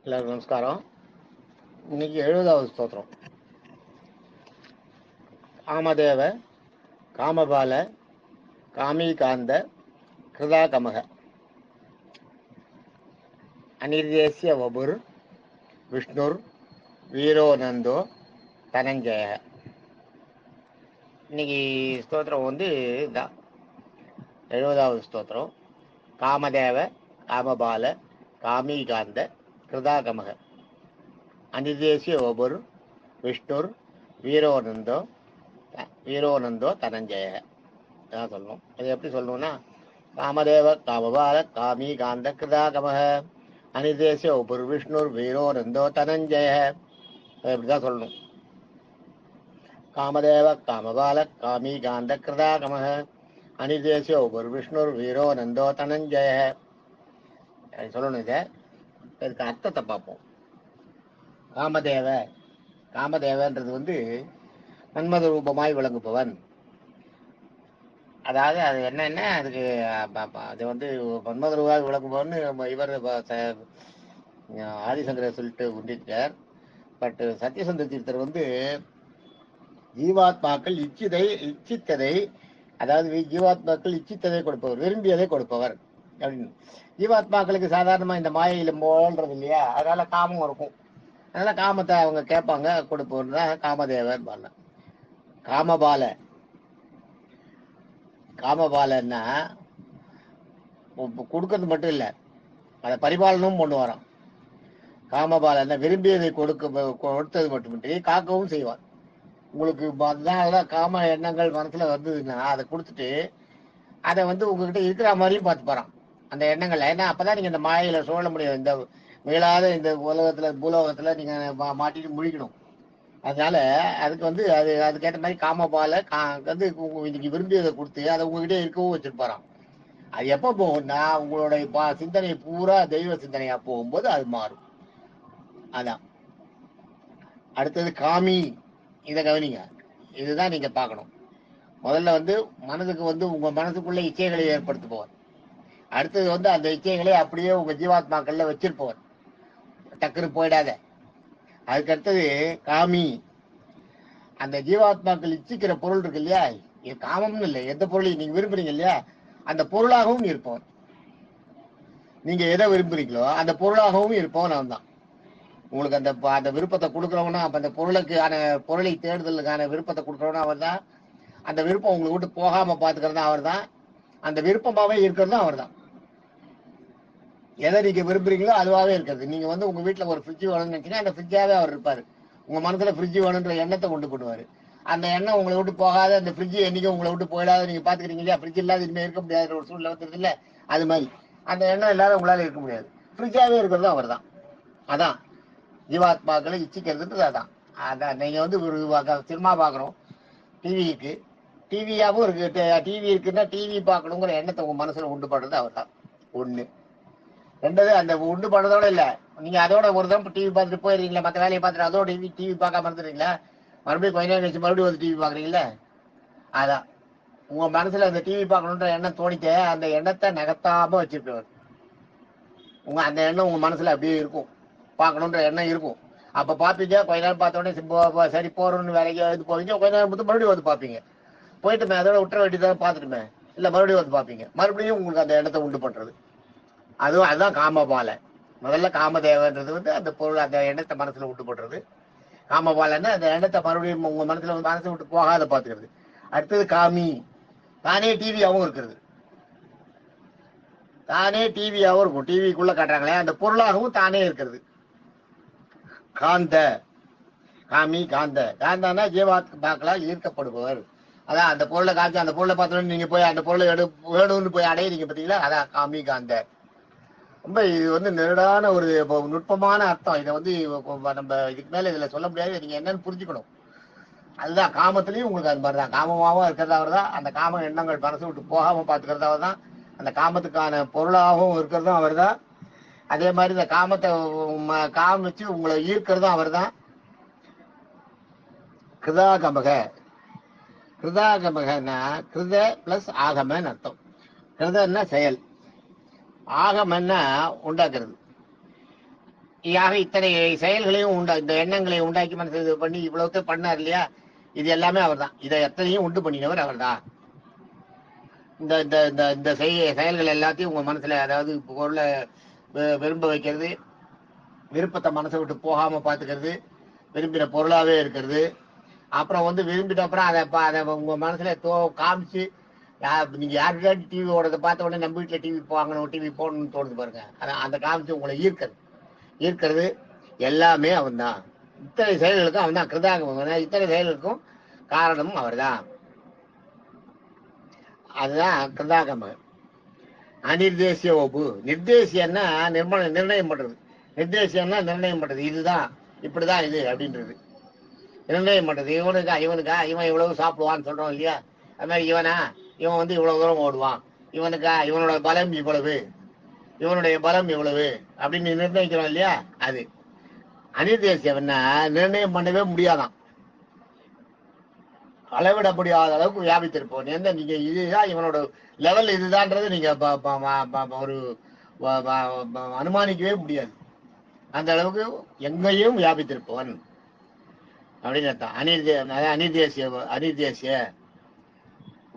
எல்லாருக்கும் நமஸ்காரம். இன்னைக்கு 70வது ஸ்தோத்திரம். காமதேவ காமபால காமீகாந்த கிருதாகமக அனிர்தேசிய வபுர் விஷ்ணுர் வீரோநந்தோ தனஞ்சய. இன்னைக்கு ஸ்தோத்திரம் இதான் 70வது ஸ்தோத்திரம். காமதேவ காமபால காமீகாந்த கிருதாகமக அனிர்தேசிய வபுர் விஷ்ணுர் வீரோநந்தோ தனஞ்சய தான் சொல்லணும். அது எப்படி சொல்லணும்னா, காமதேவ காமபால காமீகாந்த கிருதாகமக அனிர்தேசிய வபுர் விஷ்ணுர் வீரோநந்தோ தனஞ்சய. இப்படிதான் சொல்லணும். காமதேவ காமபால காமீகாந்த கிருதாகமக அனிர்தேசிய வபுர் விஷ்ணுர் வீரோநந்தோ தனஞ்சய சொல்லணும். இதுக்கு அர்த்தத்தை பார்ப்போம். காமதேவன்றது மன்மத ரூபமாய் விளங்குபவன். அதாவது அது என்னன்னா, அதுக்கு அது மன்மத ரூபாய் விளங்குபவன் இவர் ஆதிசங்கரர் சொல்லிட்டு உண்டிட்டார். பட் சத்தியசந்த தீர்த்தர் ஜீவாத்மாக்கள் இச்சித்ததை, அதாவது ஜீவாத்மாக்கள் இச்சித்ததை கொடுப்பவர், விரும்பியதை கொடுப்பவர் அப்படின்னு. ஜீவாத்மாக்களுக்கு சாதாரணமா இந்த மாயையில மோல்றது இல்லையா, அதனால காமம் இருக்கும். அதனால காமத்தை அவங்க கேட்பாங்க, கொடுப்பவர் தான் காமதேவன். காமபாலன்னா கொடுக்கறது மட்டும் இல்லை, அதை பரிபாலனமும் கொண்டு வரோம். காமபாலன்னா விரும்பியதை கொடுத்தது மட்டுமின்றி காக்கவும் செய்வார். உங்களுக்கு அதுதான் காம எண்ணங்கள் மனசுல வந்ததுன்னா அதை கொடுத்துட்டு அதை உங்ககிட்ட இருக்கிற மாதிரியும் பார்த்து போறான் அந்த எண்ணங்கள். ஏன்னா அப்பதான் நீங்க இந்த மாயையில சூழ முடியும். இந்த மீளாத இந்த பூலோகத்துல நீங்க மாட்டிட்டு முழிக்கணும். அதனால அதுக்கு அதுக்கேற்ற மாதிரி காமபால இன்னைக்கு விரும்பியதை கொடுத்து அதை உங்ககிட்ட இருக்கவும் வச்சிருப்பாராம். அது எப்போ போகும்னா, உங்களுடைய சிந்தனை பூரா தெய்வ சிந்தனையா போகும்போது அது மாறும். அதான். அடுத்தது காமி. இதை கவனிங்க, இதுதான் நீங்க பார்க்கணும். முதல்ல மனதுக்கு உங்க மனசுக்குள்ள இச்சைகளை ஏற்படுத்துபவர். அடுத்தது அந்த இச்சைகளை அப்படியே உங்க ஜீவாத்மாக்கள்ல வச்சிருப்பவர், டக்குன்னு போயிடாத. அதுக்கு அடுத்தது காமி. அந்த ஜீவாத்மாக்கள் இச்சிக்கிற பொருள் இருக்கு இல்லையா, இது காமம்னு இல்லை, எந்த பொருளையும் நீங்க விரும்புறீங்க இல்லையா, அந்த பொருளாகவும் இருப்பவன். நீங்க எதை விரும்புறீங்களோ அந்த பொருளாகவும் இருப்பவன் அவன் தான். உங்களுக்கு அந்த விருப்பத்தை கொடுக்குறவனா, அப்ப அந்த பொருளை தேடுதலுக்கான விருப்பத்தை கொடுக்குறவனா அவர் தான். அந்த விருப்பம் உங்களை விட்டு போகாம பாத்துக்கிறதா அவர் தான். அந்த விருப்பமாவே இருக்கிறதும் அவர் தான். எதை நீங்க விரும்புறீங்களோ அதுவாகவே இருக்கிறது. நீங்க உங்க வீட்டுல ஒரு ஃப்ரிட்ஜ் வேணும்னு நினைச்சீங்கன்னா அந்த ஃப்ரிட்ஜாவே அவர் இருப்பாரு. உங்க மனசுல ஃப்ரிட்ஜ் வேணுன்ற எண்ணத்தை கொண்டு போடுவாரு. அந்த எண்ணம் உங்களை விட்டு போகாத, அந்த ஃப்ரிட்ஜ் என்னைக்கும் உங்களை விட்டு போயிடாத நீங்க பாத்துக்கிறீங்க இல்லையா, ஃப்ரிட்ஜ் இல்லாத இனிமே இருக்க முடியாத ஒரு சூழ்நிலை வந்துருது இல்ல, அது மாதிரி அந்த எண்ணம் இல்லாத உங்களால இருக்க முடியாது. ஃப்ரிட்ஜாவே இருக்கிறதும் அவர் தான். அதான் ஜீவாத்மாக்களை இச்சிக்கிறதுன்றது. அதான் நீங்க ஒரு சினிமா பாக்குறோம், டிவி இருக்கு, டிவியாவும் இருக்கு. டிவி இருக்குன்னா டிவி பார்க்கணுங்கிற எண்ணத்தை உங்க மனசுல உண்டு பண்றது அவர் தான். ஒண்ணு. ரெண்டாவது, அந்த உண்டு பண்ணதோட இல்ல, நீங்க அதோட ஒரு தடவை டிவி பார்த்துட்டு போயிருக்கீங்களா, மற்ற வேலையை பார்த்துட்டு அதோட டிவி பார்க்காம இருந்துறீங்களா, மறுபடியும் கொஞ்ச நேரம் கழிச்சு மறுபடியும் டிவி பாக்குறீங்களா. அதான் உங்க மனசுல அந்த டிவி பார்க்கணுன்ற எண்ணம் தோணிட்டு அந்த எண்ணத்தை நகர்த்தாம வச்சிருக்கவர். அந்த எண்ணம் உங்க மனசுல அப்படியே இருக்கும், பார்க்கணுன்ற எண்ணம் இருக்கும். அப்ப பாப்பீங்க, கொஞ்ச நேரம் பார்த்தோடனே சரி போறோம்னு வேலைக்கு போவீங்க, கொஞ்ச நேரம் மறுபடியும் பாப்பீங்க. போயிட்டுமே அதோட விட்டுற வேண்டியதான், பார்த்துட்டுமே இல்ல மறுபடியும் பாப்பீங்க. மறுபடியும் உங்களுக்கு அந்த எண்ணத்தை உண்டு பண்றது அதுதான் காமபால. முதல்ல காமதேவன்றது அந்த பொருள், அந்த எண்ணத்தை மனசுல விட்டு போடுறது. காமபாலன்னு அந்த எண்ணத்தை மறுபடியும் உங்க மனசை விட்டு போகாத பாத்துக்கிறது. அடுத்தது காமி. தானே டிவியாவும் இருக்கிறது. தானே டிவியாவும் இருக்கும், டிவிக்குள்ள காட்டுறாங்களே அந்த பொருளாகவும் தானே இருக்கிறது. காந்த. காமி காந்த. காந்தானா ஜீவாத்மாக்களால் ஈர்க்கப்படுபவர். அதான் அந்த பொருளை காமிச்சு அந்த பொருளை பார்த்தோன்னு நீங்க போய் அந்த பொருளை வேணும்னு போய் அடையிறீங்க பார்த்தீங்களா, அதான் காமி காந்த. ரொம்ப இது நெருடான ஒரு நுட்பமான அர்த்தம். இதை நம்ம இதுக்கு மேல இதுல சொல்ல முடியாது, நீங்க என்னன்னு புரிஞ்சுக்கணும். அதுதான் காமத்திலையும் உங்களுக்கு அது மாதிரிதான், காமமாவும் இருக்கிறதா அவர் தான். அந்த காம எண்ணங்கள் மனசு விட்டு போகாம பாத்துக்கிறதா அவர் தான். அந்த காமத்துக்கான பொருளாகவும் இருக்கிறதும் அவர் தான். அதே மாதிரி இந்த காமத்தை காமிச்சு உங்களை ஈர்க்கிறதும் அவர் தான். கிருதாகமக. கிருதாகமகன்னா கிருத பிளஸ் ஆகமன்னு அர்த்தம். கிருதன்னா செயல், ஆகமன்னா உண்டாக்குறது. யாக இத்தனை செயல்களையும் இந்த எண்ணங்களையும் உண்டாக்கி மனசு இது பண்ணி இவ்வளவு பண்ணார் இல்லையா, இது எல்லாமே அவர் தான். இதை எத்தனையும் உண்டு பண்ணினவர் அவர் தான். இந்த இந்த இந்த இந்த செயல்கள் எல்லாத்தையும் உங்க மனசுல, அதாவது பொருளை விரும்ப வைக்கிறது, விருப்பத்தை மனசை விட்டு போகாம பாத்துக்கிறது, விரும்பின பொருளாவே இருக்கிறது, அப்புறம் வந்து விரும்பிட்ட அப்புறம் அதை உங்க மனசுல காமிச்சு நீங்க யாருக்காட்டி டிவி ஓடுறத பார்த்த உடனே நம்ம வீட்டுல டிவி வாங்கணும், டிவி போடணும்னு தோணுது பாருங்க. அந்த காமிச்சு உங்களை ஈர்க்கிறது எல்லாமே அவன் தான். இத்தனை செயல்களுக்கும் அவன் தான் கிருதாகமம். இத்தனை செயல்களுக்கும் காரணமும் அவர் தான். அதுதான் கிருதாகம. அநிர்தேசிய ஒப்பு. நிர்தேசியன்னா நிர்ணயம் பண்றது. நிர்தேசியம்னா நிர்ணயம் பண்றது. இதுதான், இப்படிதான் இது அப்படின்றது நிர்ணயம் பண்றது. இவனுக்கா இவன் இவ்வளவு சாப்பிடுவான்னு சொல்றோம் இல்லையா, அது மாதிரி இவன் வந்து இவ்வளவு தூரம் ஓடுவான், இவனோட பலம் இவ்வளவு, இவனுடைய பலம் இவ்வளவு அப்படின்னு நிர்ணயிக்கிறோம் இல்லையா. அது அநிர்தேசியம்னா நிர்ணயம் பண்ணவே முடியாதான், அளவிட முடியாத அளவுக்கு வியாபித்திருப்போம். எந்த நீங்க இதுதான் இவனோட லெவல் இதுதான்றது நீங்க ஒரு அனுமானிக்கவே முடியாது. அந்த அளவுக்கு எங்கேயும் வியாபித்திருப்பவன் அப்படின்னு அர்த்தம். அனிர்தேசிய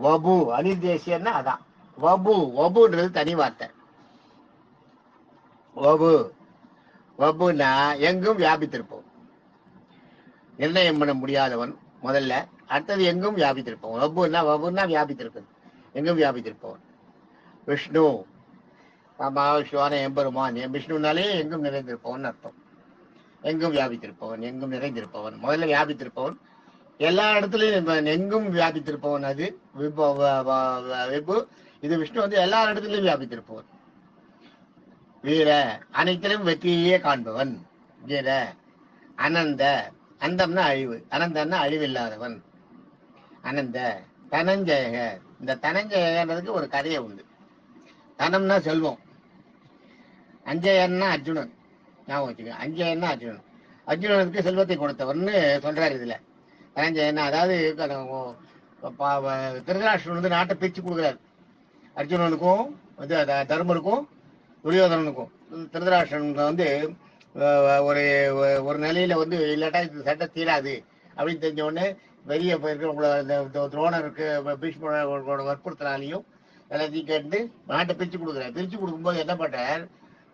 வபு. அனிர்தேசியன்னா அதான் வபுன்றது தனி வார்த்தை. வபுனா எங்கும் வியாபித்திருப்போம், நிர்ணயம் பண்ண முடியாதவன் முதல்ல. அடுத்தது எங்கும் வியாபித்திருப்பவன். வபுன்னா வியாபித்திருப்பது, எங்கும் வியாபித்திருப்பவன். விஷ்ணு மகாவிஷ்ணுவான எம்பெருமான். விஷ்ணுனாலே எங்கும் நிறைந்திருப்பவன் அர்த்தம். எங்கும் வியாபித்திருப்பவன், எங்கும் நிறைந்திருப்பவன், முதல்ல வியாபித்திருப்பவன், எல்லா இடத்துலயும் எங்கும் வியாபித்திருப்பவன். அது விபு. இது விஷ்ணு வந்து எல்லா இடத்துலயும் வியாபித்திருப்பவன். வீர, அனைத்திலும் வெற்றியே காண்பவன். வீர. அனந்த, அந்தம்னா அழிவு, அனந்தன்னா அழிவில்லாதவன். அனந்த. தனஞ்சயக. இந்த தனஞ்சயன்றதுக்கு ஒரு கதையை உண்டு. தனம்னா செல்வம், அஞ்சயன்னா அர்ஜுனன். ஞாபகம் வச்சுக்க, அஞ்சயன்னா அர்ஜுனன். அர்ஜுனனுக்கு செல்வத்தை கொடுத்தவர்னு சொல்றாரு இதுல. தனஞ்சயன்னா அதாவது திருதராஷ்டிரன் வந்து நாட்டை பிரிச்சு கொடுக்குறாரு அர்ஜுனனுக்கும் தர்மருக்கும் துரியோதனனுக்கும். திருதராஷ்டிரன் வந்து ஒரு நிலையில வந்து இல்லாட்டா இது சட்டை தீராது அப்படின்னு தெரிஞ்ச உடனே வெளியே போயிருக்க துரோணருக்கு பீஷ்மரோட வற்புறுத்தினாலையும் எல்லாத்தையும் கேட்டு நாட்டை பிரிச்சு கொடுக்குறாரு. பிரிச்சு கொடுக்கும்போது என்ன பண்றார்,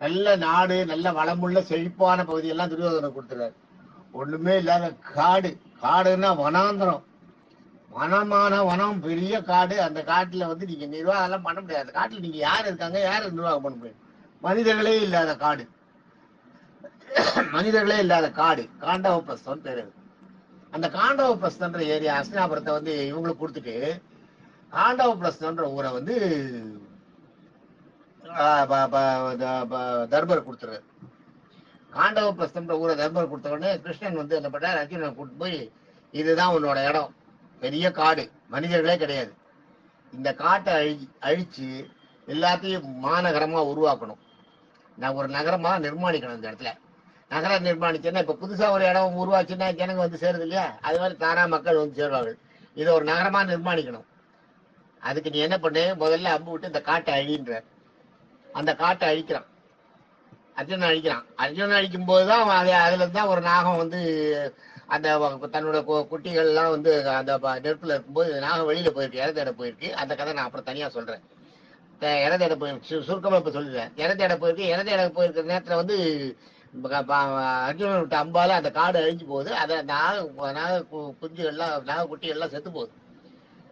நல்ல நாடு, நல்ல வளமுள்ள செழிப்பான பகுதியெல்லாம் துரியோதனை கொடுத்துறாரு. ஒண்ணுமே இல்லாத காடுன்னா வனாந்திரம், வனம், பெரிய காடு. அந்த காட்டுல வந்து நீங்க நிர்வாகம் எல்லாம் பண்ண முடியாது. அந்த காட்டுல நீங்க யார் இருக்காங்க, யாரு நிர்வாகம் பண்ண முடியாது. மனிதர்களே இல்லாத காடு, காண்டவ பிரஸ்தம் பேரு. அந்த காண்டவ பிரஸ்தன்ற ஏரியா அஸ்தினாபுரத்தை வந்து இவங்களுக்கு கொடுத்துட்டு காண்டவ பிரஸ்தன்ற ஊரை வந்து தர்மர் கொடுத்துறாரு. காண்டவ பிரஸ்தன்ற ஊரை தர்மர் கொடுத்த உடனே கிருஷ்ணன் வந்து என்ன பண்றாரு, அர்ஜுனனை கூட்டு போய் இதுதான் உன்னோட இடம், பெரிய காடு, மனிதர்களே கிடையாது. இந்த காட்டை அழிச்சு எல்லாத்தையும் மாநகரமா உருவாக்கணும். நான் ஒரு நகரமா நிர்மாணிக்கணும். இந்த இடத்துல நகரம் நிர்மாணிச்சேன்னா, இப்ப புதுசா ஒரு இடம் உருவாச்சுன்னா ஜனங்க வந்து சேருது இல்லையா, அது மாதிரி தானா மக்கள் வந்து சேருவார்கள். இதை ஒரு நகரமா நிர்மாணிக்கணும். அதுக்கு நீ என்ன பண்ணு, முதல்ல அம்பு விட்டு இந்த காட்டை அழின்ற. அந்த காட்டை அழிக்கிறான், அர்ஜுனன் அழிக்கும் போதுதான் அதுல இருந்தா ஒரு நாகம் வந்து அந்த தன்னோட குட்டிகள் எல்லாம் வந்து அந்த நெருப்புல இருக்கும்போது நாகம் வெளியில போயிருக்கு, இற தேட போயிருக்கு. அந்த கதை நான் அப்புறம் தனியா சொல்றேன். இற தேட போயிருக்கு, சுருக்கமா இப்ப சொல்லிடுறேன். இற தேட போயிருக்கிற நேரத்துல வந்து அர்ஜுனன் விட்ட அம்பால அந்த காடு அழிஞ்சு போகுது. அதை நாக குட்டிகள்லாம் செத்து போகுது.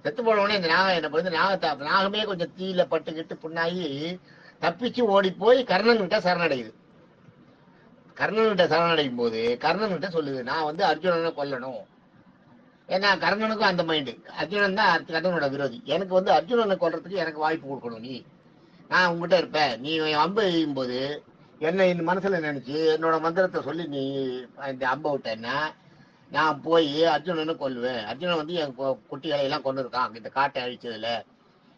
செத்து போன உடனே இந்த நாகம் என்ன பண்ணுது, நாகமே கொஞ்சம் தீயில பட்டுக்கிட்டு புண்ணாகி தப்பிச்சு ஓடி போய் கர்ணன் கிட்ட சரணடையுது. சரணடையும் போது கர்ணன் கிட்ட சொல்லுது, நான் வந்து அர்ஜுனனை கொல்லணும். ஏன்னா கர்ணனுக்கும் அந்த மைண்டு, அர்ஜுனன் தான் கர்ணனோட விரோதி. எனக்கு வந்து அர்ஜுனனை கொல்றதுக்கு எனக்கு வாய்ப்பு கொடுக்கணும், நான் உங்ககிட்ட இருப்பேன். நீ அம்பு எய்யும் போது என்ன இந்த மனசுல நினைச்சு என்னோட மந்திரத்தை சொல்லி நீ இந்த அம்பை விட்டேன்னா நான் போய் அர்ஜுனனை கொல்லுவேன். அர்ஜுனன் வந்து என் குட்டிகளை எல்லாம் கொண்டு இருக்கான் இந்த காட்டை அழிச்சதுல.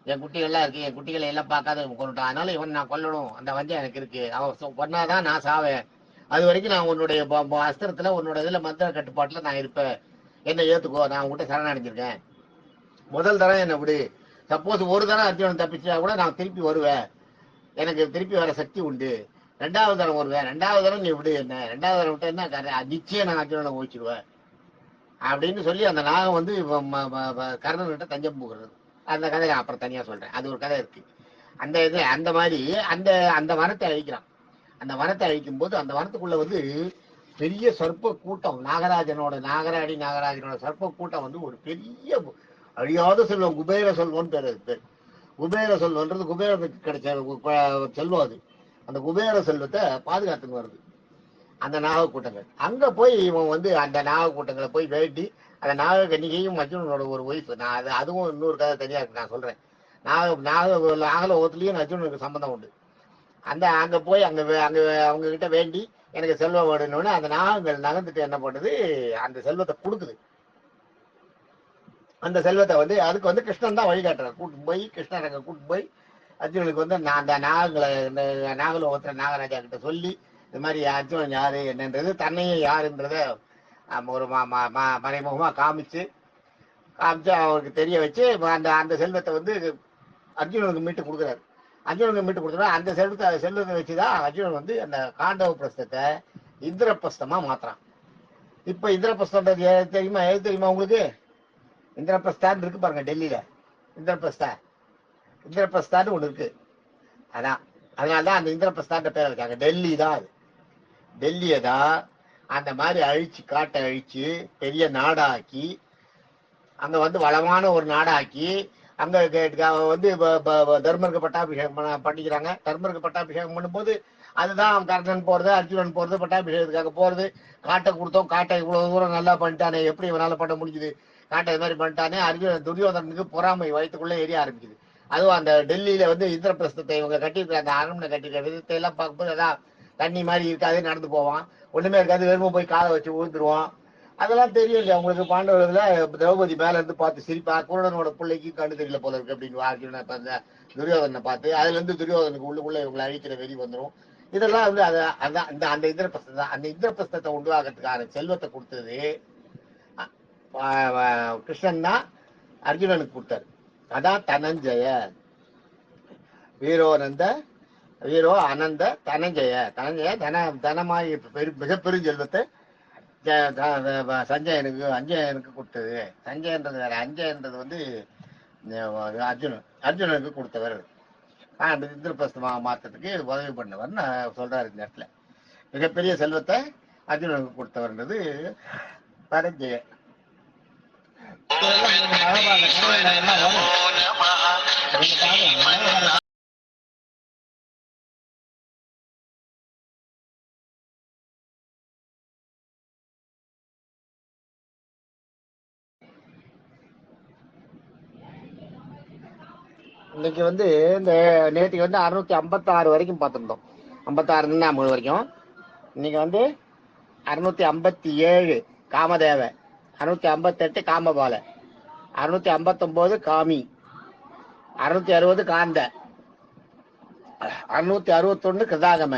என் குட்டிகள்லாம் இருக்கு, என் குட்டிகளை எல்லாம் பார்க்காத கொண்டுட்டான். அதனால இவன் நான் கொல்லணும், அந்த வஞ்சம் எனக்கு இருக்கு. அவன் கொன்னாதான் நான் சாவேன். அது வரைக்கும் நான் உன்னுடைய அஸ்திரத்துல, உன்னோட இதுல மந்திர கட்டுப்பாட்டுல நான் இருப்பேன். என்ன ஏத்துக்கோ, நான் உங்ககிட்ட சரணடைஞ்சிருக்கேன். முதல் தரம் என்ன விடு. சப்போஸ் ஒரு தரம் அர்ஜுனன் தப்பிச்சா கூட நான் திருப்பி வருவேன், எனக்கு திருப்பி வர சக்தி உண்டு. ரெண்டாவது தரம் வருவேன், ரெண்டாவது தரம் நீ விடு என்ன, ரெண்டாவது தரம் விட்டு என்ன நிச்சயம் நான் அர்ஜுனனை ஓய்ச்சிடுவேன் அப்படின்னு சொல்லி அந்த நாகம் வந்து கர்ணன்கிட்ட தஞ்சம் போகிறது. அந்த கதை நான் அப்புறம் தனியா சொல்றேன், அது ஒரு கதை இருக்கு. அந்த இது அந்த மாதிரி அந்த அந்த வனத்தை அழிக்கிறான். அந்த வனத்தை அழிக்கும் போது அந்த வனத்துக்குள்ள வந்து பெரிய சர்ப்ப கூட்டம், நாகராஜனோட சர்ப்ப கூட்டம் வந்து ஒரு பெரிய அழியாத செல்வம், குபேர செல்வம்னு பேர். அது பேர் குபேர செல்வம்ன்றது குபேரனுக்கு கிடைச்ச செல்வம். அது அந்த குபேர செல்வத்தை பாதுகாத்துன்னு வருது அந்த நாக கூட்டங்கள். அங்க போய் இவன் வந்து அந்த நாக கூட்டங்களை போய் வேண்டி, அந்த நாக கன்னிகையும் அர்ஜுனனோட ஒரு ஒய்ஃப். நான் அதுவும் இன்னொரு கதை தனியா இருக்கு, நான் சொல்றேன். நாகலோகத்திலயும் அர்ஜுனனுக்கு சம்பந்தம் உண்டு. அங்க போய் அங்க அவங்க கிட்ட வேண்டி எனக்கு செல்வம் வேணும்னு அந்த நாகங்கள் நகர்ந்துட்டு என்ன பண்ணுது, அந்த செல்வத்தை கொடுக்குது. அந்த செல்வத்தை வந்து அதுக்கு வந்து கிருஷ்ணன் தான் வழிகாட்டுறார். கூட்டு போய் கிருஷ்ணன் அங்க கூட்டு போய் அர்ஜுனனுக்கு வந்து அந்த நாகங்களை நாகலோகத்துல நாகராஜா கிட்ட சொல்லி இந்த மாதிரி அர்ஜுனன் யாரு என்னன்றது, தன்னையும் யாருன்றத ஒரு மறைமுகமா காமிச்சு அவருக்கு தெரிய வச்சு அந்த செல்வத்தை வந்து அர்ஜுனனுக்கு மீட்டு கொடுக்குறாரு. அர்ஜுனனுக்கு மீட்டு கொடுத்தா அந்த செல்வத்தை வச்சுதான் அர்ஜுனன் வந்து அந்த காண்டவ பிரஸ்தத்தை இந்திரபிரஸ்தமா மாத்துறான். இப்ப இந்திரபிரஸ்தன்றது தெரியுமா? எது தெரியுமா உங்களுக்கு? இந்திரபிரஸ்தான் இருக்கு பாருங்க டெல்லியில. இந்திரபிரஸ்தான் ஒண்ணு இருக்கு. அதான் அதனாலதான் அந்த இந்திரபிரஸ்தான் பேரை வச்சாங்க. டெல்லி தான் அது. டெல்லியை தான் அந்த மாதிரி அழிச்சு, காட்டை அழிச்சு பெரிய நாடாக்கி, அங்க வந்து வளமான ஒரு நாடாக்கி, அங்க வந்து தர்மருக்கு பட்டாபிஷேகம் பண்ணிக்கிறாங்க. தர்மருக்கு பட்டாபிஷேகம் பண்ணும்போது அதுதான் கர்ணன் போறது, அர்ஜுனன் போறது, பட்டாபிஷேகத்துக்காக போறது. காட்டை கொடுத்தோம், காட்டை இவ்வளவு தூரம் நல்லா பண்ணிட்டானே, எப்படி இவனால பண்ண முடிஞ்சுது, காட்டை இது மாதிரி பண்ணிட்டானே, துரியோதனனுக்கு பொறாமை வயிற்றுக்குள்ள எரிய ஆரம்பிக்குது. அதுவும் அந்த டெல்லியில வந்து இந்திரபிரஸ்தத்தை இவங்க கட்டியிருக்கிற அந்த அரண்மனை கட்டிருக்கிற விதத்தை எல்லாம் பார்க்கும்போது அதான் தண்ணி மாதிரி இருக்காது, நடந்து போவான், ஒண்ணுமே இருக்காது, வெறுமை போய் காலை வச்சு விழுந்துருவான். அதெல்லாம் தெரியும் இல்லையா உங்களுக்கு? பாண்டவர்கள திரௌபதி மேல இருந்து பார்த்து சிரிப்பா, குருடனோட பிள்ளைக்கு கண்டு தெரியல போல இருக்கு அப்படின்னு துரியோதனை பார்த்து, அதுல இருந்து துரியோதனுக்கு உள்ளுக்குள்ள இவங்களை அழிக்கிற வெறி வந்துடும். இதெல்லாம் வந்து அந்த இந்திரபிரஸ்தம் தான். அந்த இந்திரபிரஸ்தத்தை உண்டாகிறதுக்கான செல்வத்தை கொடுத்தது கிருஷ்ணன் தான் அர்ஜுனனுக்கு கொடுத்தாரு. அதான் தனஞ்சய. வீரோ அனந்த தனஞ்சய. தனமாய் மிக பெருஞ்செல்வத்தை அஞ்சயனுக்கு கொடுத்தது. சஞ்சயன்றது வேற, அஞ்சயன்றது வந்து அர்ஜுனனுக்கு கொடுத்தவர். இந்திரபிரஸ்தமாக மாற்றத்துக்கு உதவி பண்ணவர் சொல்றாரு இந்த இடத்துல. மிகப்பெரிய செல்வத்தை அர்ஜுனனுக்கு கொடுத்தவர்ன்றது தனஞ்சய. இன்னைக்கு வந்து இந்த நேற்றுக்கு வந்து 656 வரைக்கும் பார்த்துருந்தோம். 56 வரைக்கும். இன்னைக்கு வந்து 657 காமதேவ, 658 காமபால, 659 காமி, 660 காந்த, 661 கிருதாகம,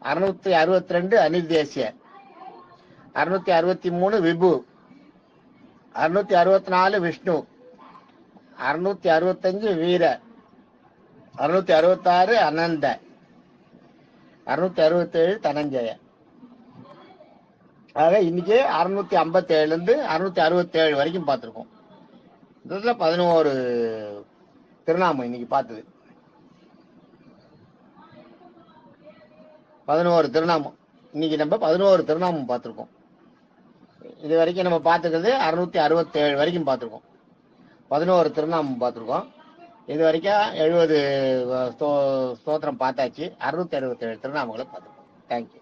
662 அனிர்தேசிய, 663 விபு, 664 விஷ்ணு, 665 வீர, 666 அனந்த, 667 தனஞ்சய. ஆக இன்னைக்கு 657 இருந்து 667 வரைக்கும் பார்த்துருக்கோம். இதுல 11 திருநாமம் இன்னைக்கு பார்த்தது. 11 திருநாமம் இன்னைக்கு நம்ம 11 திருநாமம் பார்த்துருக்கோம். இது வரைக்கும் நம்ம பார்த்துக்கிறது 667 வரைக்கும் பார்த்துருக்கோம். 11 திருநாமம் பார்த்துருக்கோம். இது வரைக்கும் 70 ஸ்தோத்திரம் பார்த்தாச்சு. 667 திருநாமங்களை பார்த்துருக்கோம். தேங்க்யூ.